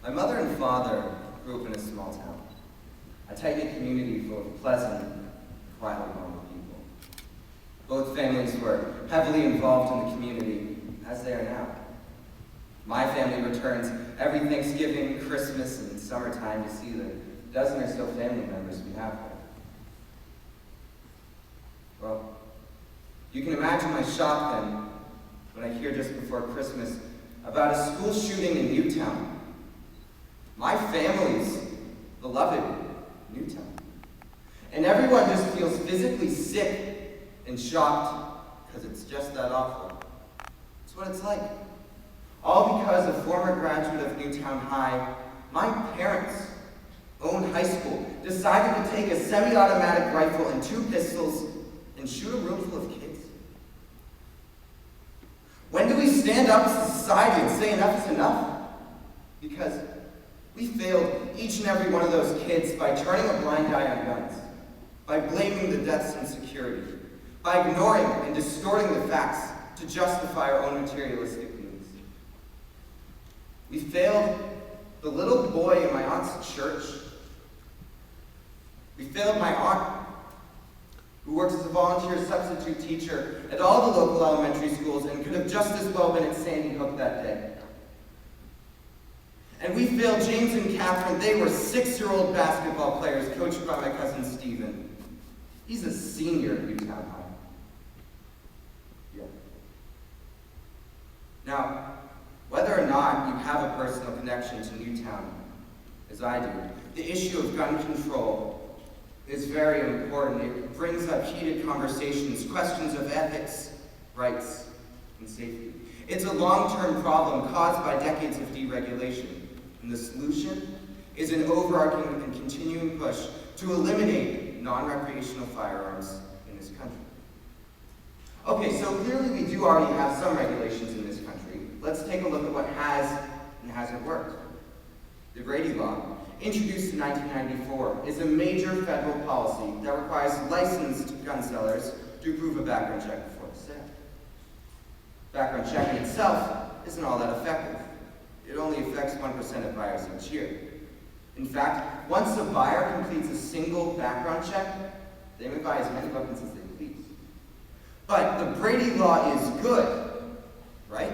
My mother and father grew up in a small town, a tight-knit community full of pleasant, quietly minded people. Both families were heavily involved in the community, as they are now. My family returns every Thanksgiving, Christmas, and summertime to see the dozen or so family members we have there. Well, you can imagine my shock then when I hear just before Christmas about a school shooting in Newtown. My family's beloved Newtown. And everyone just feels physically sick and shocked because it's just that awful. It's what it's like. All because a former graduate of Newtown High, my parents' own high school, decided to take a semi-automatic rifle and 2 pistols and shoot a room full of kids. When do we stand up as a society and say enough is enough? Because we failed each and every one of those kids by turning a blind eye on guns, by blaming the deaths in security, by ignoring and distorting the facts to justify our own materialistic needs. We failed the little boy in my aunt's church. We failed my aunt, who works as a volunteer substitute teacher at all the local elementary schools and could have just as well been at Sandy Hook that day. And we failed James and Catherine. They were 6-year-old basketball players coached by my cousin Stephen. He's a senior at Newtown High. Yeah. Now, whether or not you have a personal connection to Newtown, as I do, the issue of gun control is very important. It brings up heated conversations, questions of ethics, rights, and safety. It's a long-term problem caused by decades of deregulation, and the solution is an overarching and continuing push to eliminate non-recreational firearms in this country. Okay, so clearly we do already have some regulations in this country. Let's take a look at what has and hasn't worked. The Brady Law, introduced in 1994, is a major federal policy that requires licensed gun sellers to approve a background check before the sale. Background checking itself isn't all that effective. It only affects 1% of buyers each year. In fact, once a buyer completes a single background check, they may buy as many weapons as they please. But the Brady Law is good, right?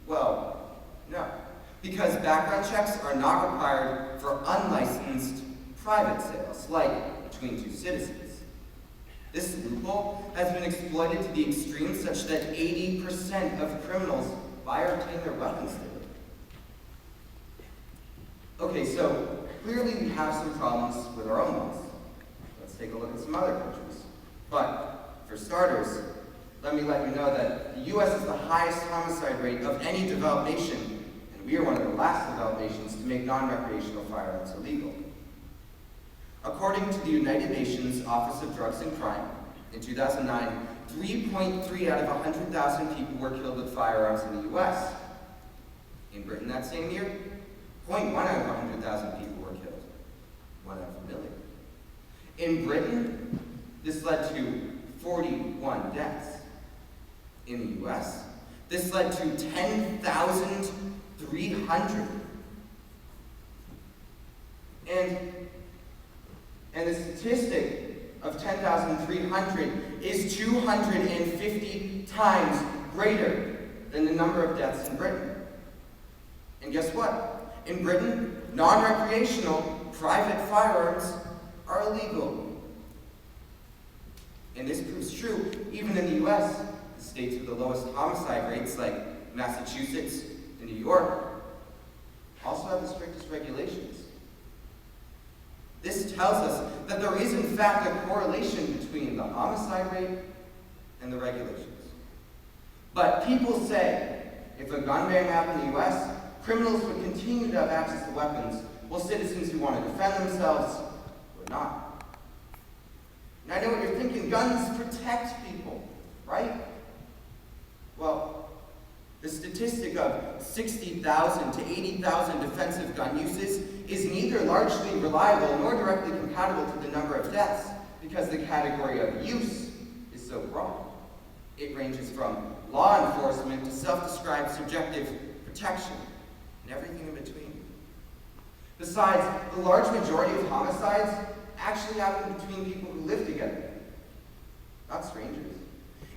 Well, no. Because background checks are not required for unlicensed private sales, like between 2 citizens. This loophole has been exploited to the extreme such that 80% of criminals buy or obtain their weapons daily. Okay, so clearly we have some problems with our own laws. Let's take a look at some other countries. But, for starters, let me let you know that the U.S. has the highest homicide rate of any developed nation, and we are one of the last developed nations to make non-recreational firearms illegal. According to the United Nations Office of Drugs and Crime, in 2009, 3.3 out of 100,000 people were killed with firearms in the U.S. In Britain that same year, 0.1 out of 100,000 people were killed, 1 out of a million. In Britain, this led to 41 deaths. In the U.S., this led to 10,300. And the statistic of 10,300 is 250 times greater than the number of deaths in Britain. And guess what? In Britain, non-recreational private firearms are illegal. And this proves true even in the U.S. The states with the lowest homicide rates, like Massachusetts and New York, also have the strictest regulations. This tells us that there is, in fact, a correlation between the homicide rate and the regulations. But people say, if a gun ban happened in the U.S., criminals would continue to have access to weapons, while citizens who want to defend themselves would not. And I know what you're thinking, guns protect people, right? Well, the statistic of 60,000 to 80,000 defensive gun uses is neither largely reliable nor directly compatible to the number of deaths because the category of use is so broad. It ranges from law enforcement to self-described subjective protection. and everything in between. Besides, the large majority of homicides actually happen between people who live together, not strangers.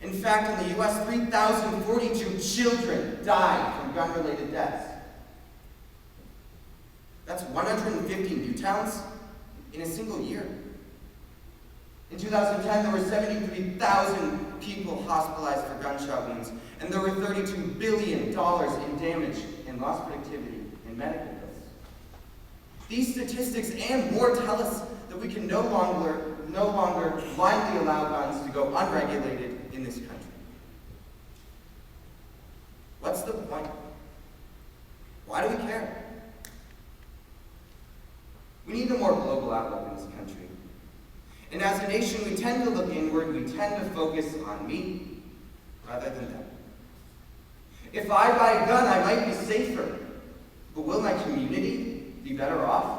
In fact, in the U.S., 3,042 children died from gun-related deaths. That's 150 new towns in a single year. In 2010, there were 73,000 people hospitalized for gunshot wounds, and there were $32 billion in damage and lost productivity in medical bills. These statistics and more tell us that we can no longer blindly allow guns to go unregulated in this country. What's the point? Why do we care? We need a more global outlook in this country. And as a nation, we tend to look inward, we tend to focus on me rather than them. If I buy a gun, I might be safer, but will my community be better off?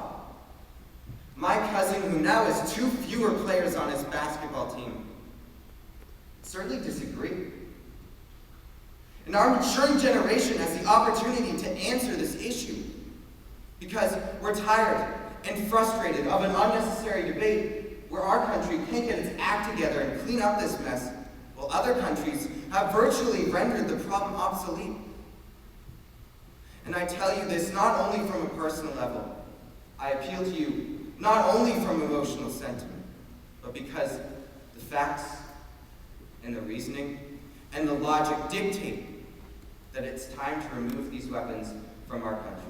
My cousin, who now has 2 fewer players on his basketball team, certainly disagree. And our maturing generation has the opportunity to answer this issue because we're tired and frustrated of an unnecessary debate where our country can't get its act together and clean up this mess, while other countries have virtually rendered the problem obsolete. And I tell you this not only from a personal level. I appeal to you not only from emotional sentiment, but because the facts and the reasoning and the logic dictate that it's time to remove these weapons from our country.